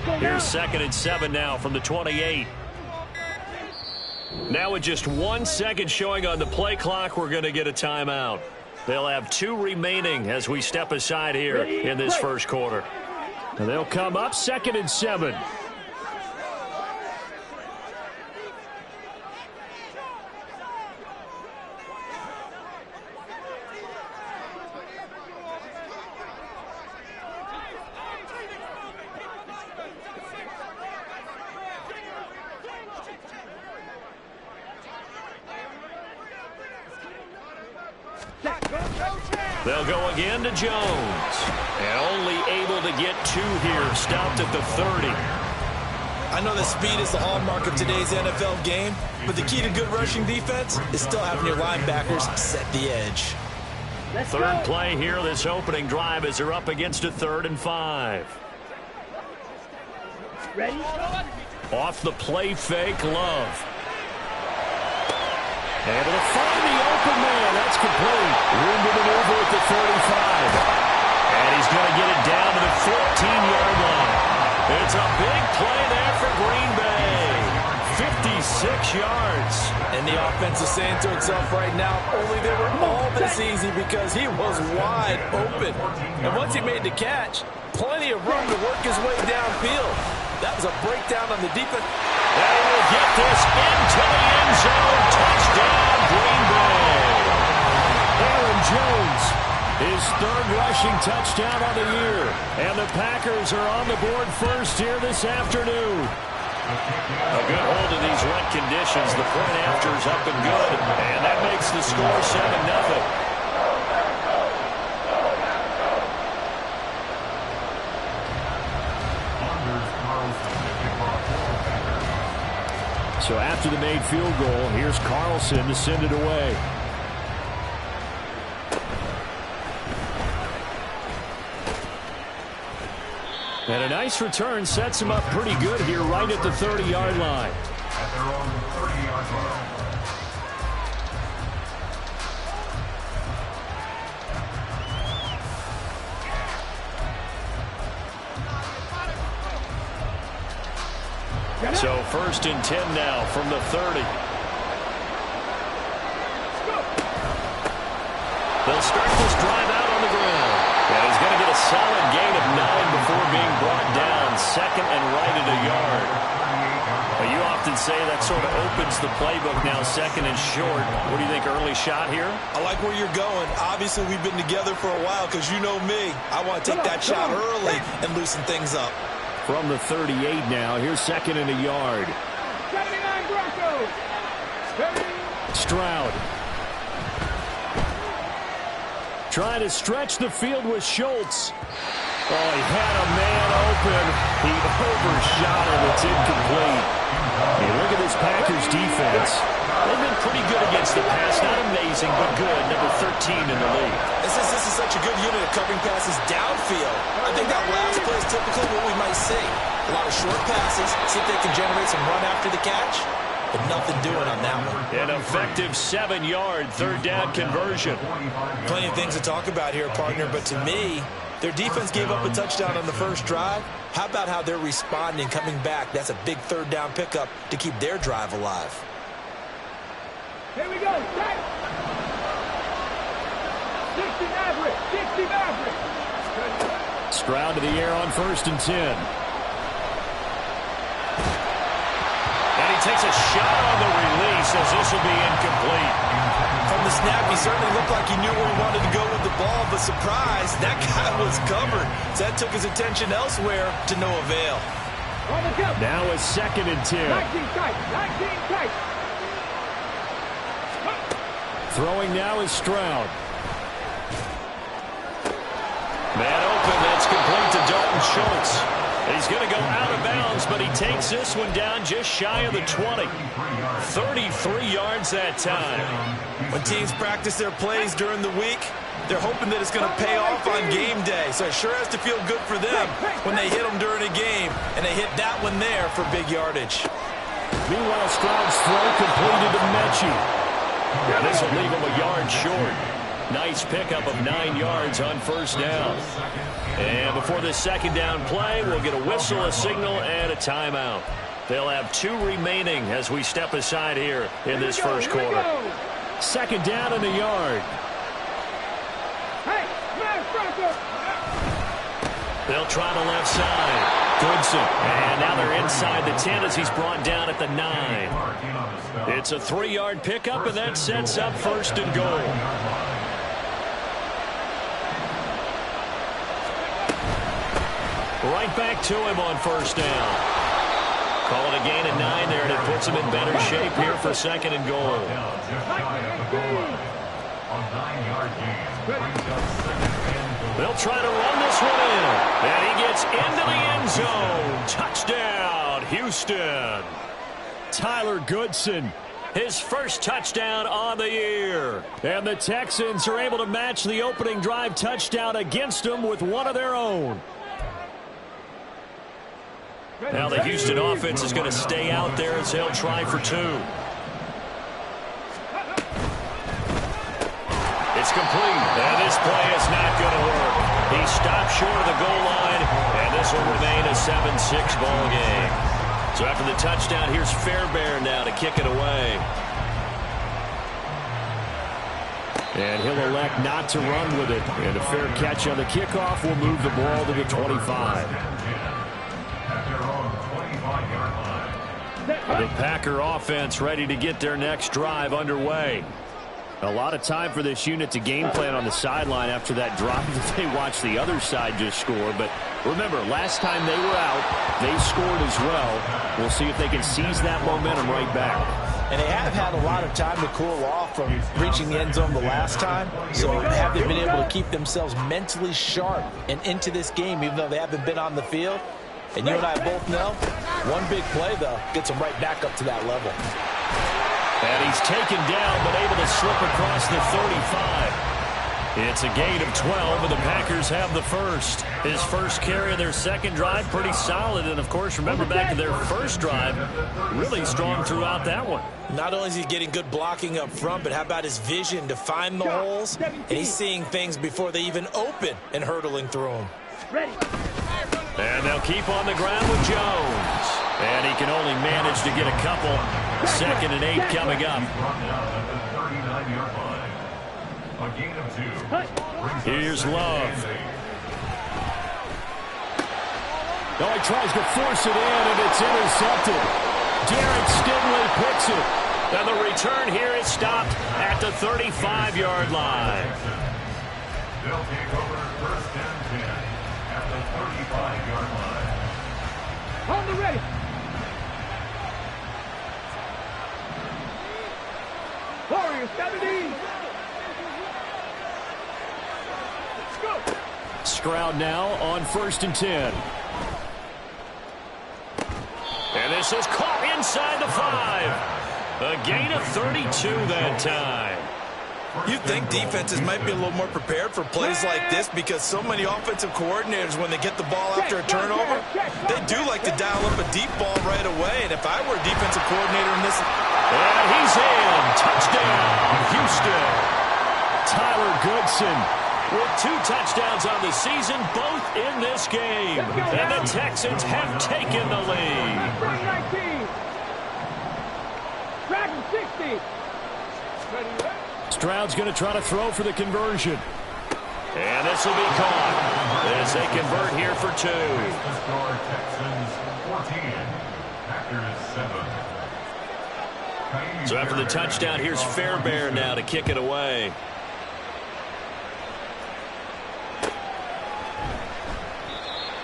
Here's 2nd and 7 now from the 28. Now with just 1 second showing on the play clock, we're going to get a timeout. They'll have 2 remaining as we step aside here in this first quarter. And they'll come up 2nd and 7. They'll go again to Jones. And only able to get 2 here. Stopped at the 30. I know that speed is the hallmark of today's NFL game, but the key to good rushing defense is still having your linebackers set the edge. Third play here, this opening drive, as they're up against a 3rd and 5. Ready? Off the play fake, Love. Able to find the open man. That's complete. Room to maneuver at the 35. And he's going to get it down to the 14-yard line. It's a big play there for Green Bay. 56 yards. And the offense is saying to itself right now, only they were all this easy because he was wide open. And once he made the catch, plenty of room to work his way downfield. That was a breakdown on the defense. They will get this into the end zone. Touchdown, Green Bay. Aaron Jones, his 3rd rushing touchdown on the year. And the Packers are on the board first here this afternoon. A good hold of these wet conditions. The point after is up and good. And that makes the score 7-0. So after the made field goal, here's Carlson to send it away. And a nice return sets him up pretty good here right at the 30-yard line. So 1st and 10 now from the 30. They'll start this drive out on the ground. And he's going to get a solid gain of 9 before being brought down. 2nd and right at a yard. Well, you often say that sort of opens the playbook now, 2nd and short. What do you think, early shot here? I like where you're going. Obviously, we've been together for a while because you know me. I want to take that shot early and loosen things up. From the 38 now, here's 2nd and a yard. 79 Broncos. Stroud. Trying to stretch the field with Schultz. Oh, he had a man open. He overshot him. It's incomplete. Hey, look at this Packers defense. They've been pretty good against the pass. Not amazing, but good. Number 13 in the league. This is such a good unit of covering passes downfield. I think that last play is typically what we might see. A lot of short passes. See if they can generate some run after the catch. But nothing doing on that one. An effective 7-yard 3rd down conversion. Plenty of things to talk about here, partner. But to me, their defense gave up a touchdown on the first drive. How about how they're responding, coming back? That's a big 3rd down pickup to keep their drive alive. Here we go. 60 Maverick. 60 Maverick. Stroud to the air on 1st and 10. And he takes a shot on the release as this will be incomplete. From the snap, he certainly looked like he knew where he wanted to go with the ball, but surprise, that guy was covered. So that took his attention elsewhere to no avail. Now it's 2nd and 10. 19 tight. 19 tight. Throwing now is Stroud. Man open, that's complete to Dalton Schultz. He's going to go out of bounds, but he takes this one down just shy of the 20. 33 yards that time. When teams practice their plays during the week, they're hoping that it's going to pay off on game day. So it sure has to feel good for them when they hit them during a game, and they hit that one there for big yardage. Meanwhile, Stroud's throw completed to Mechie. This will leave him a yard short. Nice pickup of 9 yards on first down. And before this second down play, we'll get a whistle, a signal, and a timeout. They'll have 2 remaining as we step aside here in this first quarter. Second down and a yard. Hey, smash Bronco! They'll try the left side. Goodson. And now they're inside the 10 as he's brought down at the 9. It's a 3-yard pickup, and that sets up first and goal. Right back to him on first down. Call it a gain of 9 there, and it puts him in better shape here for second and goal. They'll try to run this one in. And he gets into the end zone. Touchdown, Houston. Tyler Goodson, his first touchdown on the year. And the Texans are able to match the opening drive touchdown against them with one of their own. Now the Houston offense is going to stay out there as they'll try for 2. It's complete, and this play is not going to work. He stopped short of the goal line, and this will remain a 7-6 ball game. So after the touchdown, here's Fairbairn now to kick it away. And he'll elect not to run with it. And a fair catch on the kickoff will move the ball to the 25. The Packer offense ready to get their next drive underway. A lot of time for this unit to game plan on the sideline after that drive that they watched the other side just score. But remember, last time they were out, they scored as well. We'll see if they can seize that momentum right back. And they have had a lot of time to cool off from reaching the end zone the last time. So have they been able to keep themselves mentally sharp and into this game, even though they haven't been on the field? And you and I both know, one big play, though, gets them right back up to that level. And he's taken down, but able to slip across the 35. It's a gain of 12, and the Packers have the first. His first carry of their second drive, pretty solid. And, of course, remember back to their first drive, really strong throughout that one. Not only is he getting good blocking up front, but how about his vision to find the holes? And he's seeing things before they even open and hurdling through them. And they'll keep on the ground with Jones. And he can only manage to get a couple. 2nd and 8 coming up. Here's Love. Oh, he tries to force it in, and it's intercepted. Derek Stingley picks it. And the return here is stopped at the 35-yard line. They'll take over first and 10 at the 35-yard line. On the ready. Warriors, 70. Let's go. Stroud now on 1st and 10. And this is caught inside the 5. A gain of 32 that time. You'd think defenses might be a little more prepared for plays like this because so many offensive coordinators, when they get the ball after a turnover, they do like to dial up a deep ball right away. And if I were a defensive coordinator in this... And he's in. Touchdown, Houston. Tyler Goodson with 2 touchdowns on the season, both in this game. And the Texans have taken the lead. Dragon 60. Stroud's going to try to throw for the conversion. And this will be caught as they convert here for 2. So after the touchdown, here's Fairbairn now to kick it away.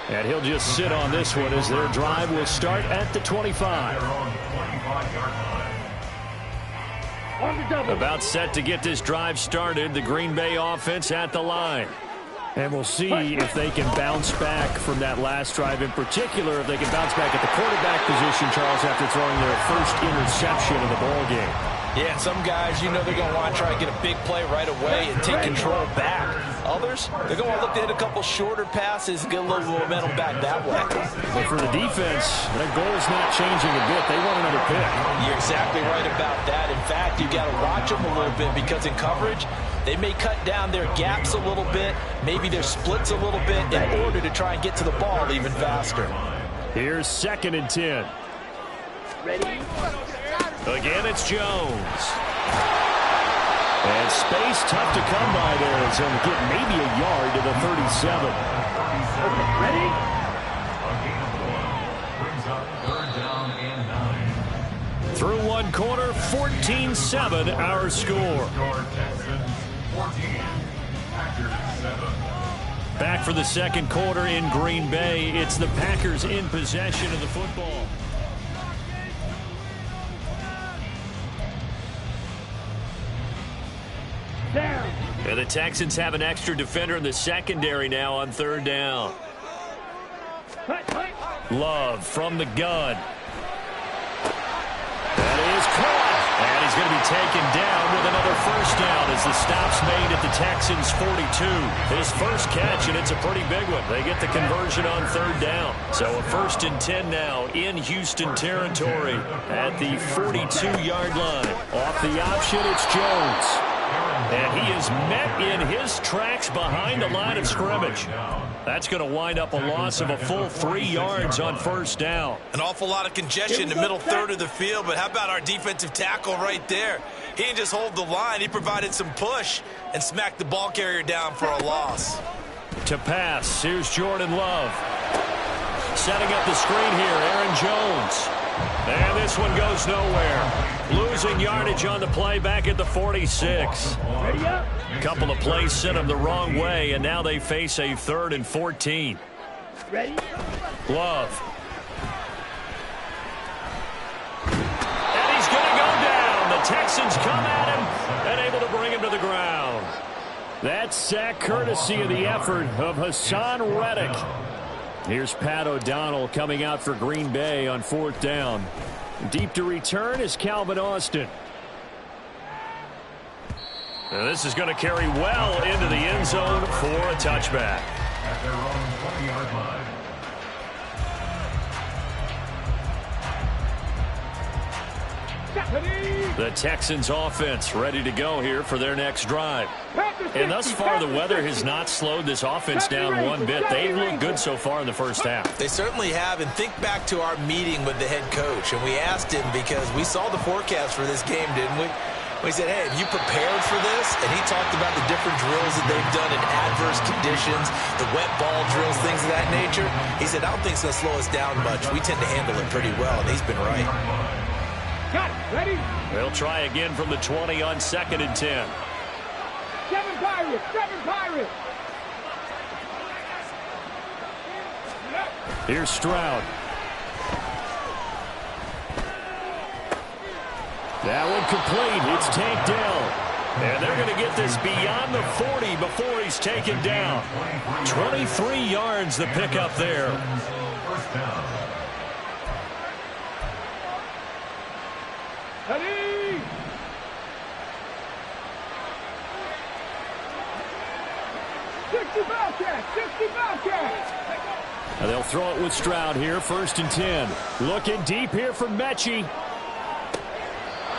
And he'll just sit on this one as their drive will start at the 25. About set to get this drive started. The Green Bay offense at the line. And we'll see if they can bounce back from that last drive. In particular, if they can bounce back at the quarterback position, Charles, after throwing their first interception of the ball game. Yeah, some guys, you know they're going to want to try to get a big play right away and take control back Others, they're going to look to hit a couple shorter passes and get a little momentum back that way. But for the defense, that goal's not changing a bit. They want another pick. You're exactly right about that. In fact, you've got to watch them a little bit because in coverage, they may cut down their gaps a little bit, maybe their splits a little bit in order to try and get to the ball even faster. Here's 2nd and 10. Ready? Again, it's Jones. And space tough to come by there as he'll get maybe a yard to the 37. Ready? Through one quarter, 14-7 our score. Back for the second quarter in Green Bay. It's the Packers in possession of the football. Down. And the Texans have an extra defender in the secondary now on 3rd down. Love from the gun. That is caught. And he's going to be taken down with another 1st down as the stop's made at the Texans' 42. His first catch, and it's a pretty big one. They get the conversion on 3rd down. So a 1st and 10 now in Houston territory at the 42-yard line. Off the option, it's Jones. And he is met in his tracks behind the line of scrimmage. That's going to wind up a loss of a full 3 yards on 1st down. An awful lot of congestion in the middle third of the field, but how about our defensive tackle right there? He didn't just hold the line. He provided some push and smacked the ball carrier down for a loss. To pass, here's Jordan Love. Setting up the screen here, Aaron Jones. And this one goes nowhere. Losing yardage on the play back at the 46. Ready up. Couple of plays sent them the wrong way, and now they face a 3rd and 14. Ready? Love. And he's going to go down. The Texans come at him and able to bring him to the ground. That sack courtesy of the effort of Hassan Reddick. Here's Pat O'Donnell coming out for Green Bay on 4th down. Deep to return is Calvin Austin. And this is going to carry well into the end zone for a touchback. At their own 20-yard line. The Texans offense ready to go here for their next drive. And thus far, the weather has not slowed this offense down one bit. They've looked good so far in the first half. They certainly have, and think back to our meeting with the head coach, and we asked him because we saw the forecast for this game, didn't we? We said, hey, have you prepared for this? And he talked about the different drills that they've done in adverse conditions, the wet ball drills, things of that nature. He said, I don't think it's going to slow us down much. We tend to handle it pretty well, and he's been right. Got it. Ready? They'll try again from the 20 on 2nd and 10. 7 Pirates. 7 Pirates. Here's Stroud. That one complete. It's Tank Dell. And they're going to get this beyond the 40 before he's taken down. 23 yards the pickup there. First down. Ready? And they'll throw it with Stroud here. 1st and 10. Looking deep here for Mechie.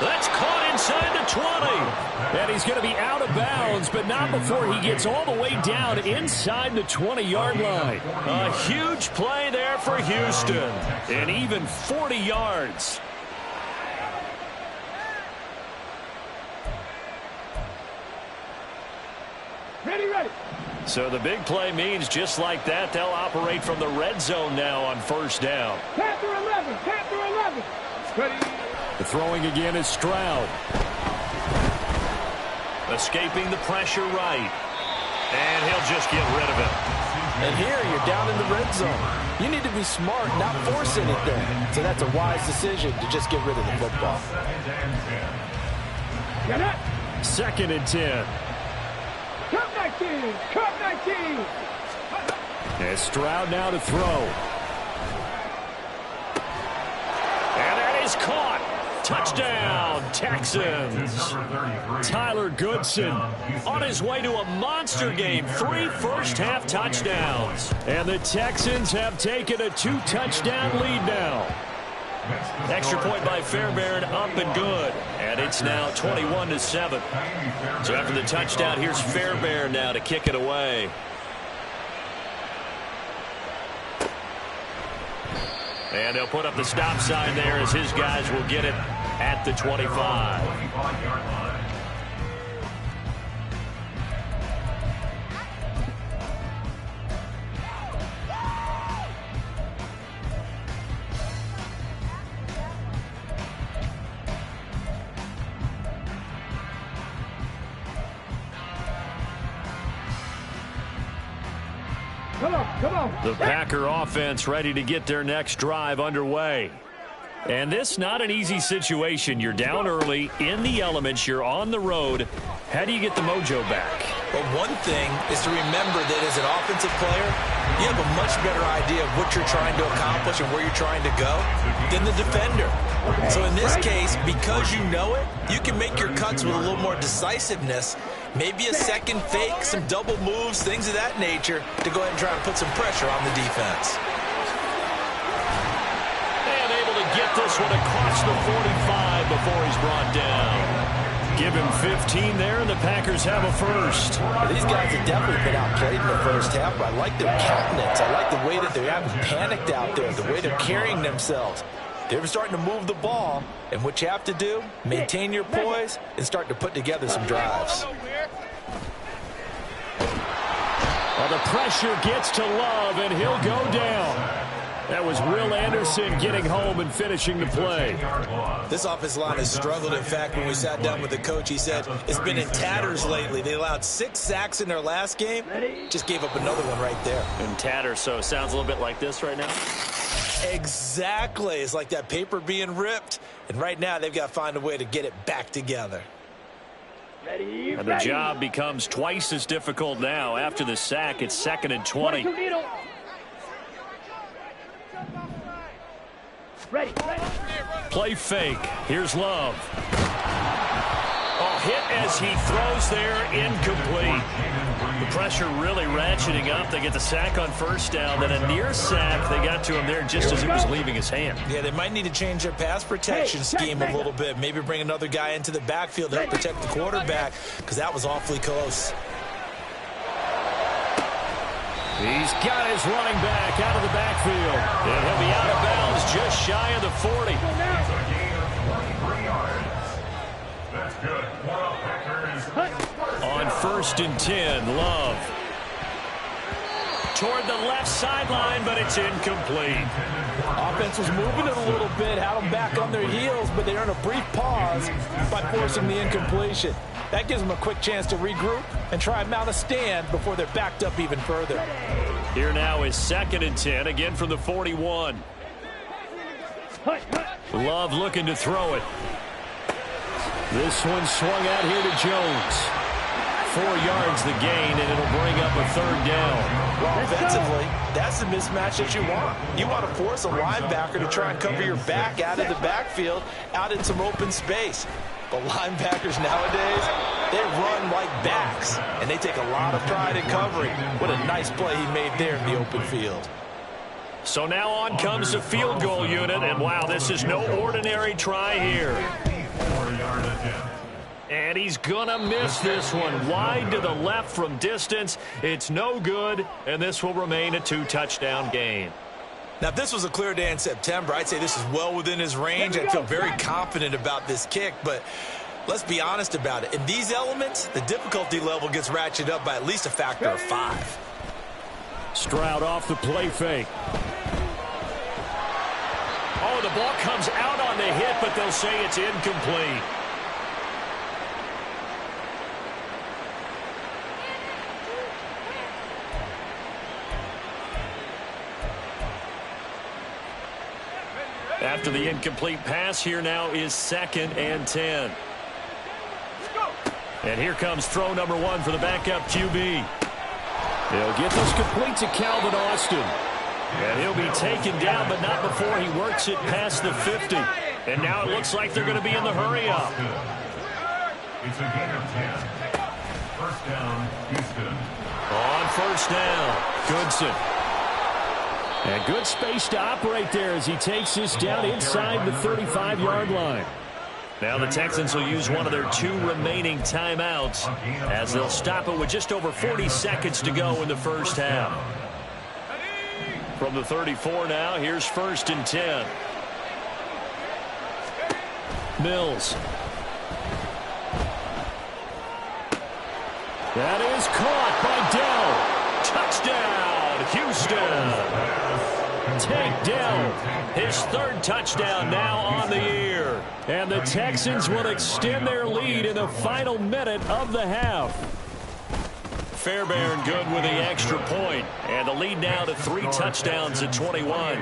That's caught inside the 20. And he's going to be out of bounds, but not before he gets all the way down inside the 20-yard line. A huge play there for Houston. And even 40 yards. Ready. So the big play means just like that, they'll operate from the red zone now on 1st down. Panther 11. Panther 11. Ready. The throwing again is Stroud. Escaping the pressure right. And he'll just get rid of it. And here you're down in the red zone. You need to be smart, not force anything. So that's a wise decision to just get rid of the football. Get it. 2nd and 10. Cut 19. Cut 19. And Stroud now to throw. And that is caught. Touchdown, Texans. Tyler Goodson on his way to a monster game. 3 first-half touchdowns. And the Texans have taken a 2-touchdown lead now. Extra point by Fairbairn, up and good. And it's now 21-7. So after the touchdown, here's Fairbairn now to kick it away. And they'll put up the stop sign there as his guys will get it at the 25. Come on. The Packer offense ready to get their next drive underway. And this not an easy situation. You're down early, in the elements, you're on the road. How do you get the mojo back? Well, one thing is to remember that as an offensive player, you have a much better idea of what you're trying to accomplish and where you're trying to go than the defender. So in this case, because you know it, you can make your cuts with a little more decisiveness. Maybe a second fake, some double moves, things of that nature to go ahead and try and put some pressure on the defense. And able to get this one across the 45 before he's brought down. Give him 15 there, and the Packers have a first. Well, these guys have definitely been outplayed in the first half, but I like their countenance. I like the way that they haven't panicked out there, the way they're carrying themselves. They're starting to move the ball, and what you have to do, maintain your poise and start to put together some drives. Well, the pressure gets to Love, and he'll go down. That was Will Anderson getting home and finishing the play. This offensive line has struggled. In fact, when we sat down with the coach, he said it's been in tatters lately. They allowed 6 sacks in their last game. Just gave up another one right there. In tatters, so it sounds a little bit like this right now? Exactly. It's like that paper being ripped. And right now, they've got to find a way to get it back together. And the job becomes twice as difficult now. After the sack, it's 2nd and 20. Ready. Play fake. Here's Love. A hit as he throws there, incomplete. The pressure really ratcheting up. They get the sack on first down, then a near sack. They got to him there just as it was leaving his hand. Yeah, they might need to change their pass protection scheme a little bit. Maybe bring another guy into the backfield to help protect the quarterback, because that was awfully close. He's got his running back out of the backfield. And he'll be out of bounds just shy of the 40. That's good. On 1st and 10, Love. Toward the left sideline, but it's incomplete. Offense was moving it a little bit, had them back on their heels, but they earned a brief pause by forcing the incompletion. That gives them a quick chance to regroup and try and mount a stand before they're backed up even further. Here now is 2nd and 10, again from the 41. Love looking to throw it. This one swung out here to Jones. 4 yards the gain, and it'll bring up a 3rd down. Well, offensively, that's the mismatch that you want. You want to force a linebacker to try and cover your back out of the backfield, out in some open space. But linebackers nowadays, they run like backs, and they take a lot of pride in covering. What a nice play he made there in the open field. So now on comes the field goal unit, and wow, this is no ordinary try here. And he's gonna miss this one. Wide to the left from distance. It's no good, and this will remain a 2-touchdown game. Now, if this was a clear day in September, I'd say this is well within his range. I'd feel very confident about this kick, but let's be honest about it. In these elements, the difficulty level gets ratcheted up by at least a factor of 5. Stroud off the play fake. Oh, the ball comes out on the hit, but they'll say it's incomplete. After the incomplete pass, here now is 2nd and 10. And here comes throw number 1 for the backup QB. He'll get this complete to Calvin Austin. And he'll be taken down, but not before he works it past the 50. And now it looks like they're going to be in the hurry-up. It's a gain of 10. First down, Houston. On first down, Goodson. And good space to operate there as he takes this down inside the 35-yard line. Now the Texans will use one of their 2 remaining timeouts as they'll stop it with just over 40 seconds to go in the first half. From the 34 now, here's 1st and 10. Mills. That is caught by Dell. Touchdown, Houston. Take Dell. His 3rd touchdown now on the year. And the Texans will extend their lead in the final minute of the half. Fairbairn good with the extra point. And the lead now to 3 touchdowns at 21.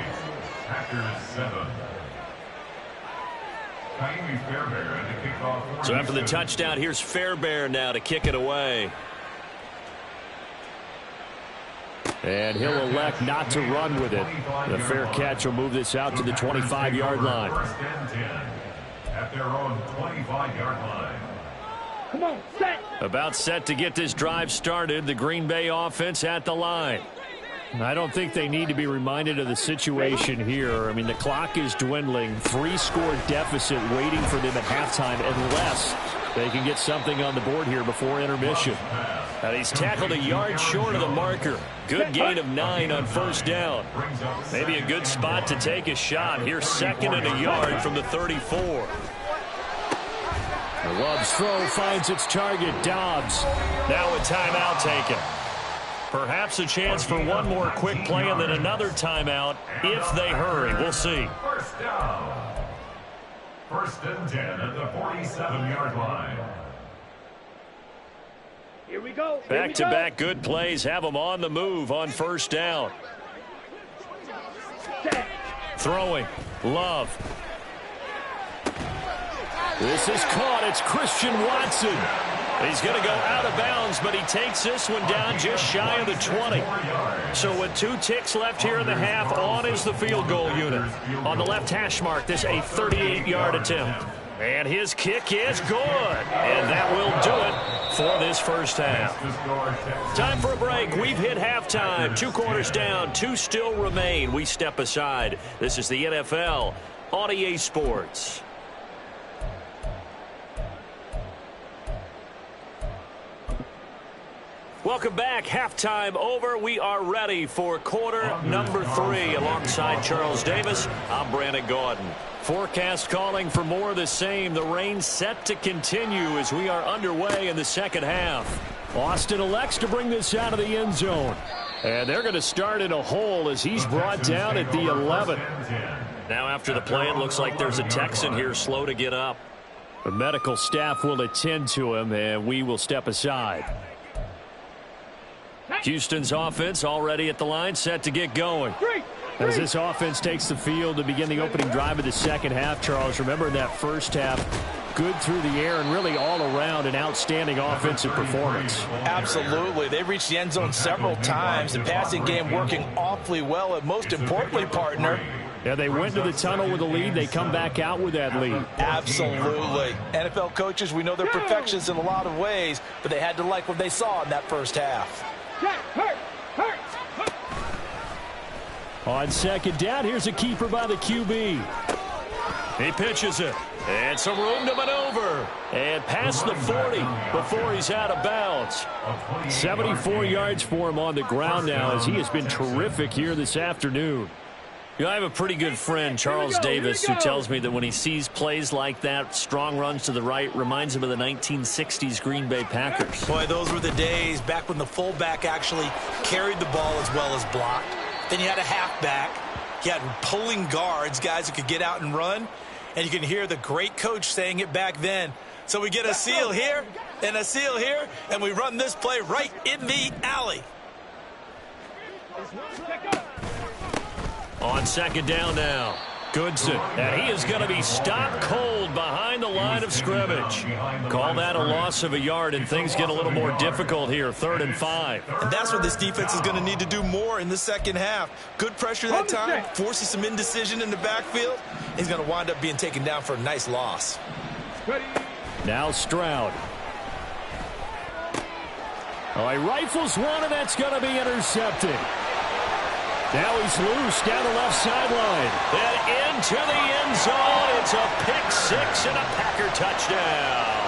Packers 7. So after the touchdown, here's Fairbairn now to kick it away. And he'll elect not to run with it. The fair catch will move this out to the 25-yard line. At their own 25-yard line. Come on, set. About set to get this drive started. The Green Bay offense at the line. I don't think they need to be reminded of the situation here. I mean, the clock is dwindling. 3-score deficit waiting for them at halftime unless they can get something on the board here before intermission. And he's tackled a yard short of the marker. Good gain of 9 on first down. Maybe a good spot to take a shot. Here's 2nd and a yard from the 34. The Love's throw finds its target, Dobbs. Now a timeout taken. Perhaps a chance for one more quick play and then another timeout if they hurry. We'll see. First down. 1st and 10 at the 47-yard line. Here we go. Back-to-back good plays have them on the move on first down. Throwing. Love. This is caught. It's Christian Watson. He's going to go out of bounds, but he takes this one down just shy of the 20. So with 2 ticks left here in the half, on is the field goal unit. On the left hash mark, this a 38-yard attempt. And his kick is good. And that will do it for this first half. Time for a break. We've hit halftime. 2 quarters down, 2 still remain. We step aside. This is the NFL on EA Sports. Welcome back. Halftime over. We are ready for quarter number 3. Alongside Charles Davis, I'm Brandon Gaudin. Forecast calling for more of the same. The rain set to continue as we are underway in the second half. Austin elects to bring this out of the end zone. And they're going to start in a hole as he's brought down at the 11. Now after the play, it looks like there's a Texan here slow to get up. The medical staff will attend to him, and we will step aside. Houston's offense already at the line, set to get going. As this offense takes the field to begin the opening drive of the second half, Charles, remember in that first half, good through the air and really all around an outstanding offensive performance. Absolutely. They reached the end zone several times. The passing game working awfully well. And most importantly, partner, yeah, they went to the tunnel with a lead. They come back out with that lead. Absolutely. NFL coaches, we know they're perfectionists in a lot of ways, but they had to like what they saw in that first half. On second down, here's a keeper by the QB. He pitches it. And some room to maneuver. And past the 40 before he's out of bounds. 74 yards for him on the ground now as he has been terrific here this afternoon. You know, I have a pretty good friend, Charles Davis, who tells me that when he sees plays like that, strong runs to the right, reminds him of the 1960s Green Bay Packers. Boy, those were the days back when the fullback actually carried the ball as well as blocked. Then you had a halfback. You had pulling guards, guys who could get out and run. And you can hear the great coach saying it back then. So we get a seal here and a seal here, and we run this play right in the alley. On second down now. Goodson, and he is going to be stopped cold behind the line of scrimmage. Call that a loss of a yard, and things get a little more difficult here, 3rd and 5. And that's what this defense is going to need to do more in the second half. Good pressure that time, forces some indecision in the backfield. He's going to wind up being taken down for a nice loss. Now Stroud. Oh, he rifles one, and that's going to be intercepted. Now he's loose down the left sideline. And into the end zone. It's a pick 6 and a Packer touchdown.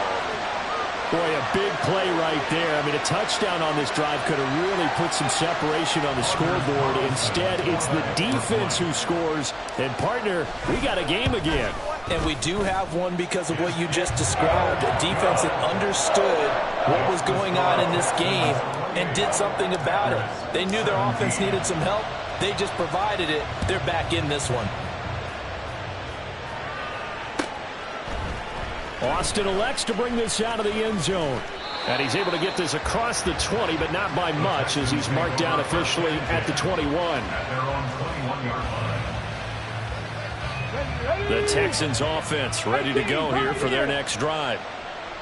Boy, a big play right there. I mean, a touchdown on this drive could have really put some separation on the scoreboard. Instead, it's the defense who scores. And, partner, we got a game again. And we do have one because of what you just described. A defense that understood what was going on in this game and did something about it. They knew their offense needed some help. They just provided it. They're back in this one. Austin elects to bring this out of the end zone. And he's able to get this across the 20, but not by much, as he's marked down officially at the 21. The Texans offense ready to go here for their next drive.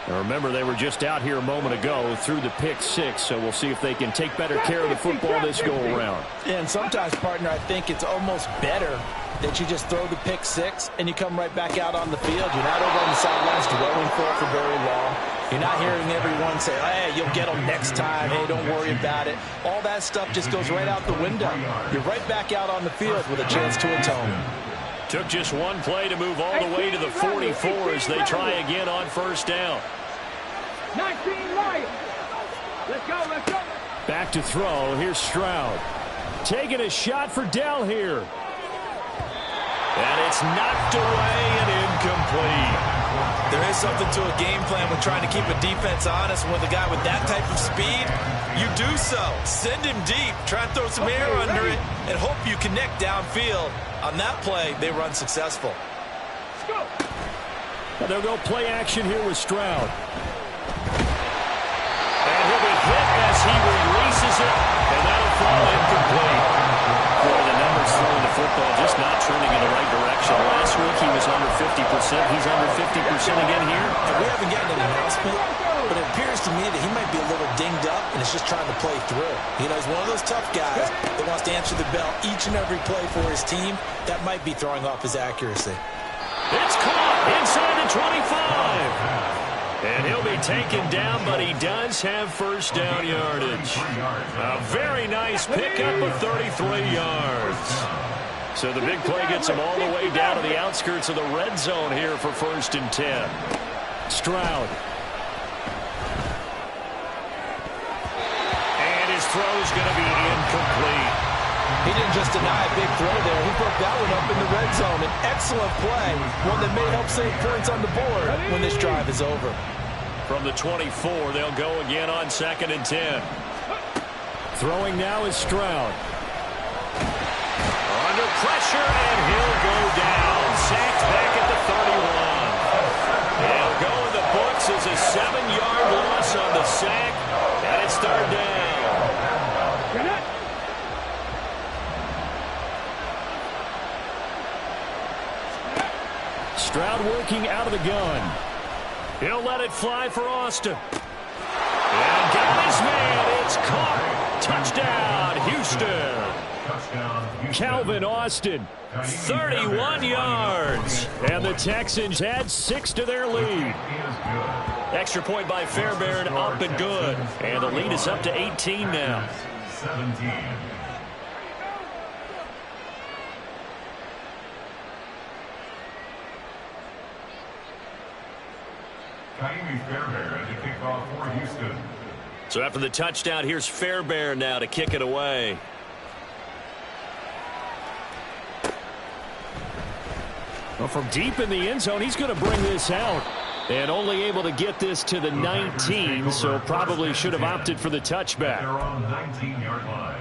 Now remember, they were just out here a moment ago through the pick 6, so we'll see if they can take better care of the football this go-around. And sometimes, partner, I think it's almost better that you just throw the pick 6 and you come right back out on the field. You're not over on the sidelines dwelling for very long. You're not hearing everyone say, hey, you'll get them next time. Hey, don't worry about it. All that stuff just goes right out the window. You're right back out on the field with a chance to atone. Took just one play to move all the way to the 44 as they try again on first down. 19 Lions. Let's go, let's go. Back to throw. Here's Stroud. Taking a shot for Dell here. And it's knocked away and incomplete. There is something to a game plan with trying to keep a defense honest. With a guy with that type of speed, you do so. Send him deep. Try and throw some air under it and hope you connect downfield. On that play, they run successful. Let's go. They'll go play action here with Stroud. And he'll be hit as he releases it, and that'll fall incomplete. Boy, the numbers throwing the football just not trending in the right direction. Last week he was under 50%. He's under 50% again here. And we haven't gotten an announcement, but it appears to me that he might be a little dinged up and is just trying to play through. You know, he's one of those tough guys that wants to answer the bell each and every play for his team. That might be throwing off his accuracy. It's caught inside the 25. And he'll be taken down, but he does have first down yardage. A very nice pickup of 33 yards. So the big play gets him all the way down to the outskirts of the red zone here for 1st and 10. Stroud. And his throw's going to be incomplete. He didn't just deny a big throw there. He broke that one up in the red zone. An excellent play, one that may help save points on the board when this drive is over. From the 24, they'll go again on 2nd and 10. Throwing now is Stroud. Under pressure, and he'll go down. Sacked back at the 31. He'll go in the books as a 7-yard loss on the sack, and it's 3rd down. Stroud working out of the gun. He'll let it fly for Austin. And got his man. It's caught. Touchdown, Houston. Calvin Austin, 31 yards. And the Texans add 6 to their lead. Extra point by Fairbairn, up and good. And the lead is up to 18 now. 17. Fairbairn to kick off for Houston. So after the touchdown, here's Fairbairn now to kick it away. Well, from deep in the end zone, he's going to bring this out. And only able to get this to the 19, so probably should have opted for the touchback. They're on the 19-yard line.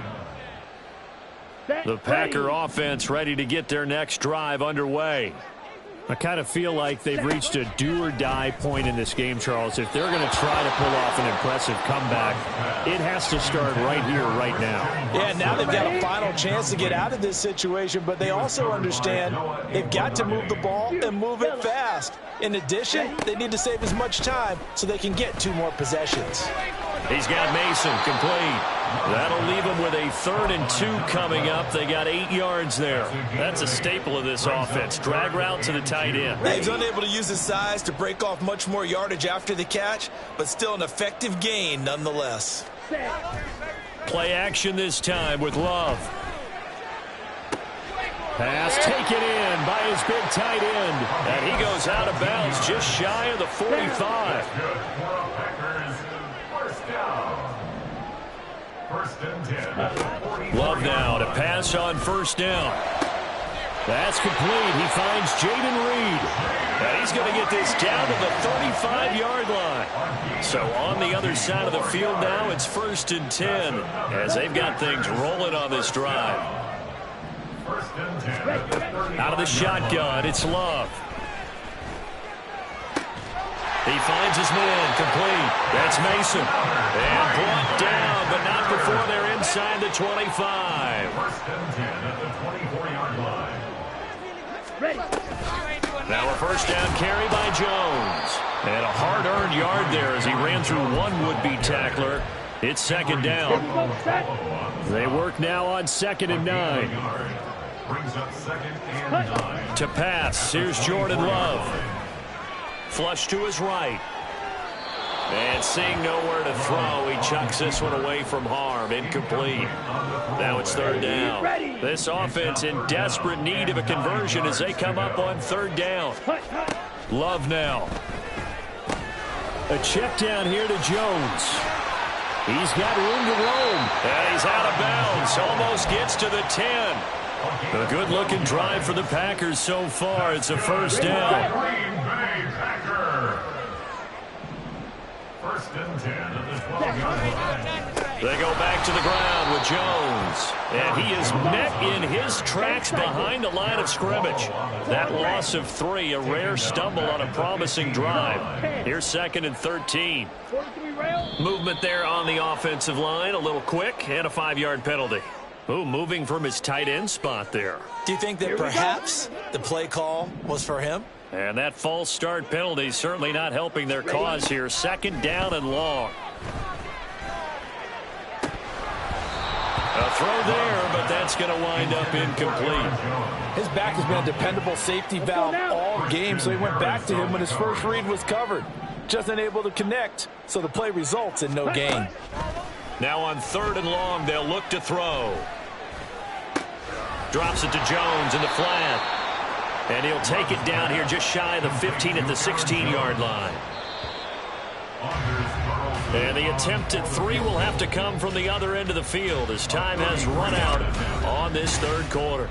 The Packer offense ready to get their next drive underway. I kind of feel like they've reached a do-or-die point in this game, Charles. If they're going to try to pull off an impressive comeback, it has to start right here, right now. Yeah, now they've got a final chance to get out of this situation, but they also understand they've got to move the ball and move it fast. In addition, they need to save as much time so they can get 2 more possessions. He's got Mason complete. That'll leave him with a 3rd and 2 coming up. They got 8 yards there. That's a staple of this offense. Drag route to the tight end. He's unable to use his size to break off much more yardage after the catch, but still an effective gain nonetheless. Play action this time with Love. Pass taken in by his big tight end. And he goes out of bounds just shy of the 45. Love now to pass on 1st down. That's complete. He finds Jaden Reed. And he's going to get this down to the 35-yard line. So on the other side of the field now, it's 1st and 10 as they've got things rolling on this drive. Out of the shotgun, it's Love. He finds his man complete. That's Mason. And brought down, but not before they're inside the 25. 1st and 10 at the 24-yard line. Now a 1st down carry by Jones. And a hard-earned yard there as he ran through one would-be tackler. It's 2nd down. They work now on 2nd and 9. Brings up 2nd and 9. To pass, here's Jordan Love. Flush to his right. And seeing nowhere to throw, he chucks this one away from harm. Incomplete. Now it's 3rd down. This offense in desperate need of a conversion as they come up on 3rd down. Love now. A check down here to Jones. He's got room to roam. And he's out of bounds. Almost gets to the 10. A good-looking drive for the Packers so far. It's a 1st down. Green Bay Packer. 1st and 10 at the 12-yard line. They go back to the ground with Jones. And he is met in his tracks behind the line of scrimmage. That loss of 3, a rare stumble on a promising drive. Here's 2nd and 13. Movement there on the offensive line. A little quick and a 5-yard penalty. Ooh, moving from his tight end spot there. Do you think that perhaps the play call was for him? And that false start penalty certainly not helping their cause here. 2nd down and long. A throw there, but that's going to wind up incomplete. His back has been a dependable safety valve all game, so he went back to him when his first read was covered. Just unable to connect, so the play results in no gain. Now on 3rd and long, they'll look to throw. Drops it to Jones in the flat. And he'll take it down here just shy of the 15 at the 16-yard line. And the attempt at 3 will have to come from the other end of the field as time has run out on this 3rd quarter.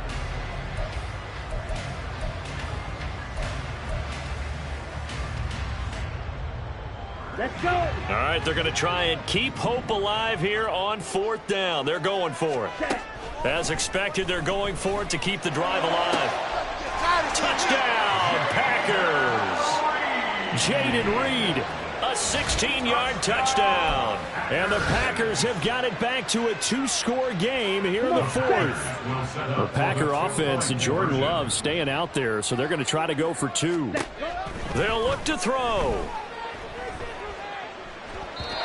Let's go. All right, they're going to try and keep hope alive here on 4th down. They're going for it. As expected, they're going for it to keep the drive alive. Touchdown, Packers! Jaden Reed, a 16-yard touchdown. And the Packers have got it back to a 2-score game here in the 4th. The Packer offense and Jordan Love staying out there, so they're going to try to go for 2. They'll look to throw.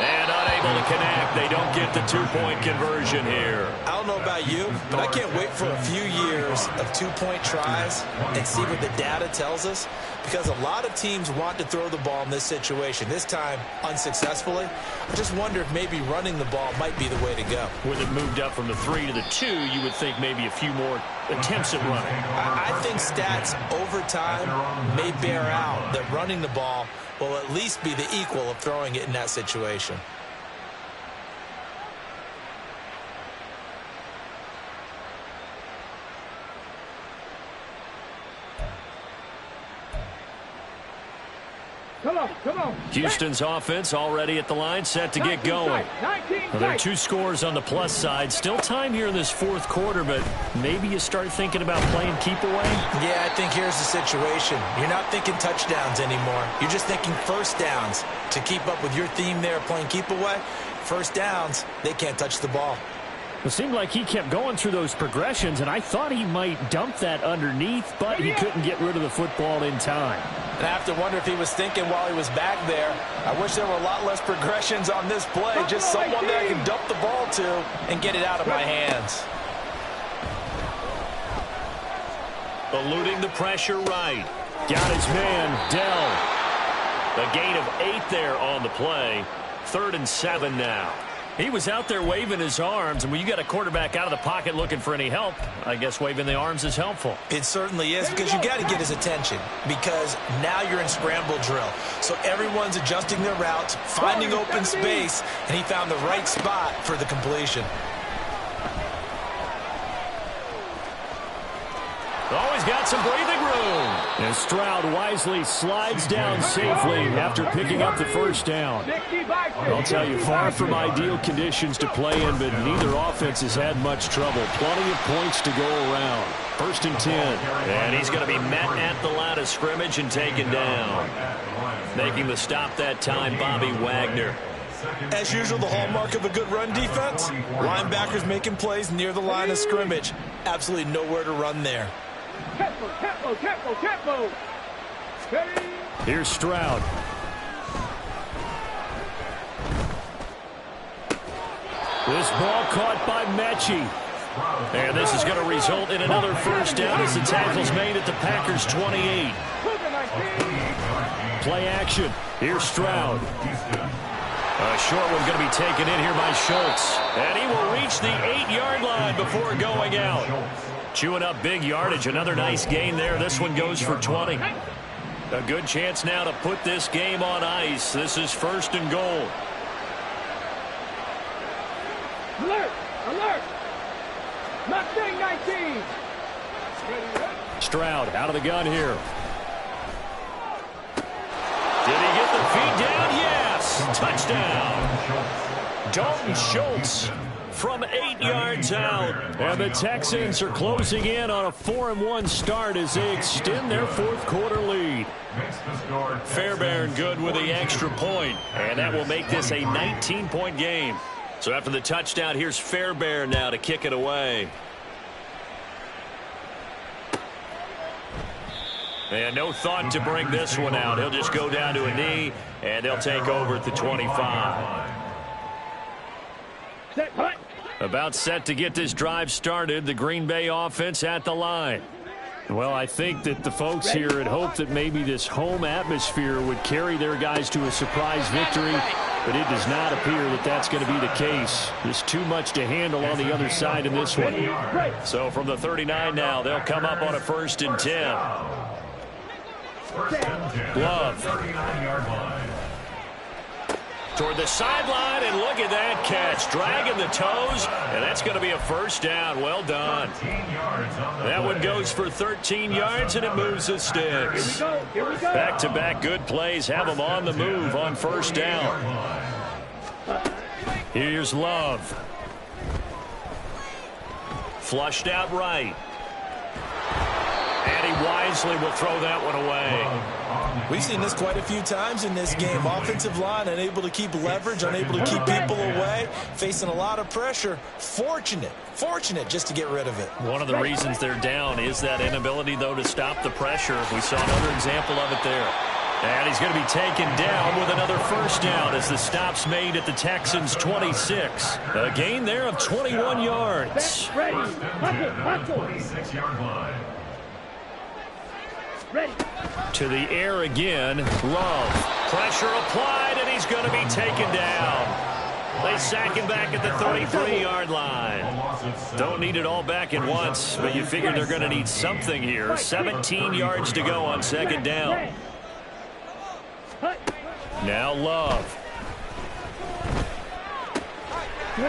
And unable to connect. They don't get the 2-point conversion here. I don't know about you, but I can't wait for a few years of 2-point tries and see what the data tells us, because a lot of teams want to throw the ball in this situation. This time, unsuccessfully. I just wonder if maybe running the ball might be the way to go. With it moved up from the 3 to the 2, you would think maybe a few more attempts at running. I think stats over time may bear out that running the ball will at least be the equal of throwing it in that situation. Come on. Houston's offense already at the line, set to get going. Well, there are 2 scores on the plus side. Still time here in this fourth quarter, but maybe you start thinking about playing keep away? Yeah, I think here's the situation. You're not thinking touchdowns anymore. You're just thinking first downs. To keep up with your theme there, playing keep away, first downs, they can't touch the ball. It seemed like he kept going through those progressions, and I thought he might dump that underneath, but he couldn't get rid of the football in time. And I have to wonder if he was thinking while he was back there, I wish there were a lot less progressions on this play, just someone that I can dump the ball to and get it out of my hands. Eluding the pressure right. Got his man, Dell. A gain of 8 there on the play. 3rd and 7 now. He was out there waving his arms, and when you got a quarterback out of the pocket looking for any help, I guess waving the arms is helpful. It certainly is, because you got to get his attention, because now you're in scramble drill. So everyone's adjusting their routes, finding open space, and he found the right spot for the completion. Always got some breathing room. And Stroud wisely slides down safely after picking up the first down. I'll tell you, far from ideal conditions to play in, but neither offense has had much trouble. Plenty of points to go around. 1st and 10. And he's going to be met at the line of scrimmage and taken down. Making the stop that time, Bobby Wagner. As usual, the hallmark of a good run defense, linebackers making plays near the line of scrimmage. Absolutely nowhere to run there. Tempo. Here's Stroud. This ball caught by Mechie. And this is going to result in another first down as the tackle's made at the Packers' 28. Play action. Here's Stroud. A short one going to be taken in here by Schultz. And he will reach the 8-yard line before going out. Chewing up big yardage. Another nice gain there. This one goes for 20. A good chance now to put this game on ice. This is 1st and goal. Alert! Mustang 19. Stroud out of the gun here. Did he get the feed down? Yes! Touchdown! Dalton Schultz from 8 yards out. And the Texans are closing in on a 4-1 start as they extend their fourth quarter lead. Fairbairn good with the extra point. And that will make this a 19-point game. So after the touchdown, here's Fairbairn now to kick it away. And no thought to bring this one out. He'll just go down to a knee, and they'll take over at the 25. About set to get this drive started. The Green Bay offense at the line. Well, I think that the folks here had hoped that maybe this home atmosphere would carry their guys to a surprise victory, but it does not appear that that's going to be the case. There's too much to handle on the other side in this one. So from the 39 now, they'll come up on a 1st and 10. Love. Toward the sideline, and look at that catch. Dragging the toes, and that's going to be a first down. Well done. That one goes for 13 yards, and it moves the sticks. Back-to-back good plays have them on the move on first down. Here's Love. Flushed out right. And he wisely will throw that one away. We've seen this quite a few times in this game. Offensive line unable to keep leverage, unable to keep people away, facing a lot of pressure. Fortunate just to get rid of it. One of the reasons they're down is that inability, though, to stop the pressure. We saw another example of it there. And he's going to be taken down with another first down as the stop's made at the Texans' 26. A gain there of 21 yards. Ready. 26-yard line. Ready. To the air again. Love. Pressure applied, and he's going to be taken down. They sack him back at the 33-yard line. Don't need it all back at once, but you figure they're going to need something here. 17 yards to go on 2nd down. Now Love.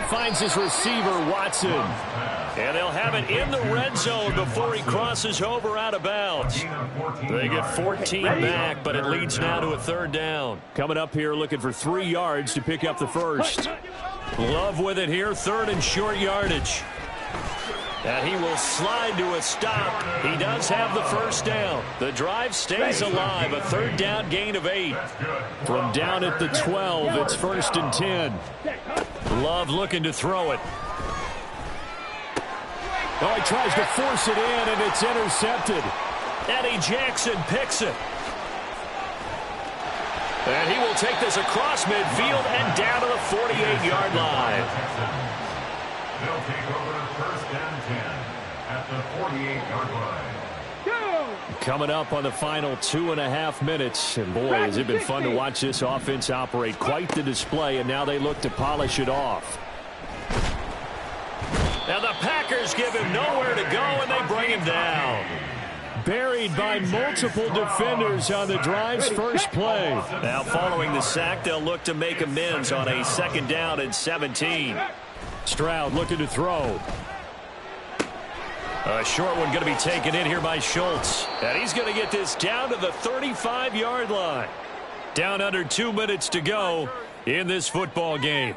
Finds his receiver, Watson. And they'll have it in the red zone before he crosses over out of bounds. They get 14 back, but it leads now to a 3rd down. Coming up here looking for 3 yards to pick up the first. Love with it here, 3rd and short yardage. And he will slide to a stop. He does have the first down. The drive stays alive. A 3rd down gain of 8. From down at the 12, it's 1st and 10. Love looking to throw it. Oh, he tries to force it in, and it's intercepted. Eddie Jackson picks it. And he will take this across midfield and down to the 48-yard line. They'll take over 1st and 10 at the 48-yard line. Coming up on the final 2.5 minutes. And boy, has it been fun to watch this offense operate. Quite the display, and now they look to polish it off. Now the Packers give him nowhere to go, and they bring him down. Buried by multiple defenders on the drive's first play. Now following the sack, they'll look to make amends on a 2nd down and 17. Stroud looking to throw. A short one going to be taken in here by Schultz. And he's going to get this down to the 35-yard line. Down under 2 minutes to go in this football game.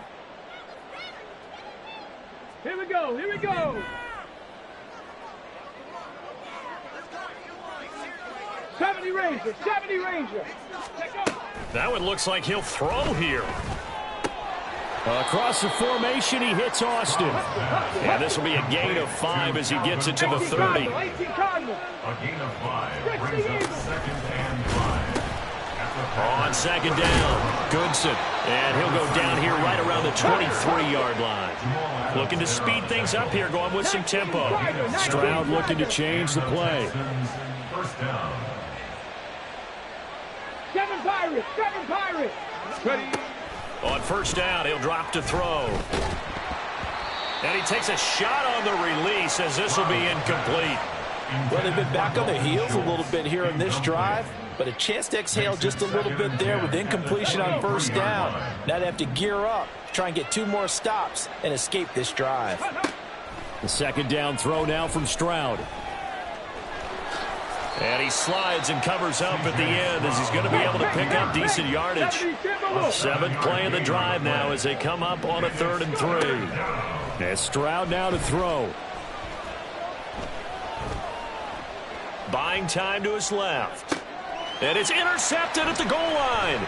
Here we go, here we go. 70 Ranger, 70 Ranger. That one looks like he'll throw here. Across the formation, he hits Austin. And this will be a gain of 5 as he gets it to the 30. A gain of 5 brings up 2nd and 5. On 2nd down, Goodson. And he'll go down here right around the 23-yard line. Looking to speed things up here, going with some tempo. Stroud looking to change the play. 1st down. 7 Pirates, 7 Pirates. Ready. On 1st down, he'll drop to throw. And he takes a shot on the release as this will be incomplete. Well, they've been back on their heels a little bit here in this drive, but a chance to exhale just a little bit there with incompletion on 1st down. Now they have to gear up, try and get 2 more stops and escape this drive. The 2nd down throw now from Stroud. And he slides and covers up at the end as he's going to be able to pick up decent yardage. 7th play of the drive now as they come up on a 3rd and 3. And Stroud now to throw. Buying time to his left. And it's intercepted at the goal line.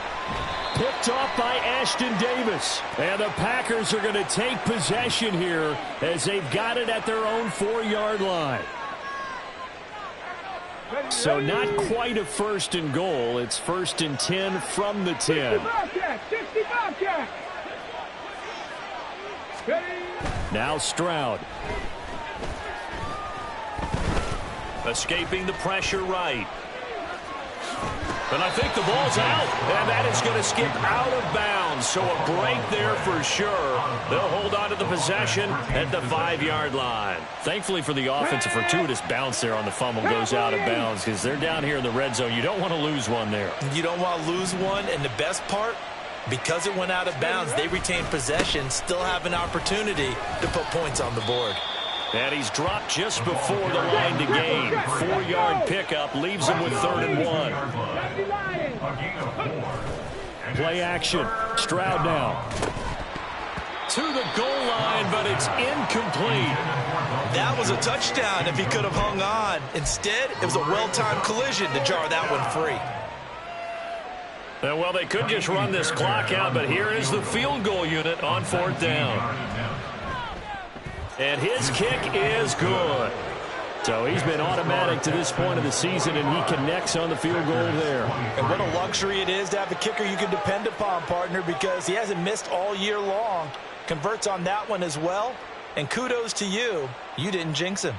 Picked off by Ashton Davis. And the Packers are going to take possession here as they've got it at their own 4-yard line. So not quite a 1st and goal. It's 1st and 10 from the 10. Now Stroud. Escaping the pressure right. And I think the ball's out. And that is going to skip out of bounds. So a break there for sure. They'll hold on to the possession at the 5-yard line. Thankfully for the offense, a fortuitous bounce there on the fumble goes out of bounds because they're down here in the red zone. You don't want to lose one there. You don't want to lose one. And the best part, because it went out of bounds, they retain possession, still have an opportunity to put points on the board. And he's dropped just before the line to gain. 4-yard pickup leaves him with 3rd and 1. Play action. Stroud now. To the goal line, but it's incomplete. That was a touchdown if he could have hung on. Instead, it was a well-timed collision to jar that one free. Well, they could just run this clock out, but here is the field goal unit on 4th down. And his kick is good. So he's been automatic to this point of the season, and he connects on the field goal there. And what a luxury it is to have a kicker you can depend upon, partner, because he hasn't missed all year long. Converts on that one as well. And kudos to you. You didn't jinx him.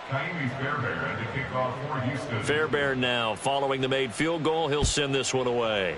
Fairbairn to kick off for Houston. Fairbairn now, following the made field goal, he'll send this one away.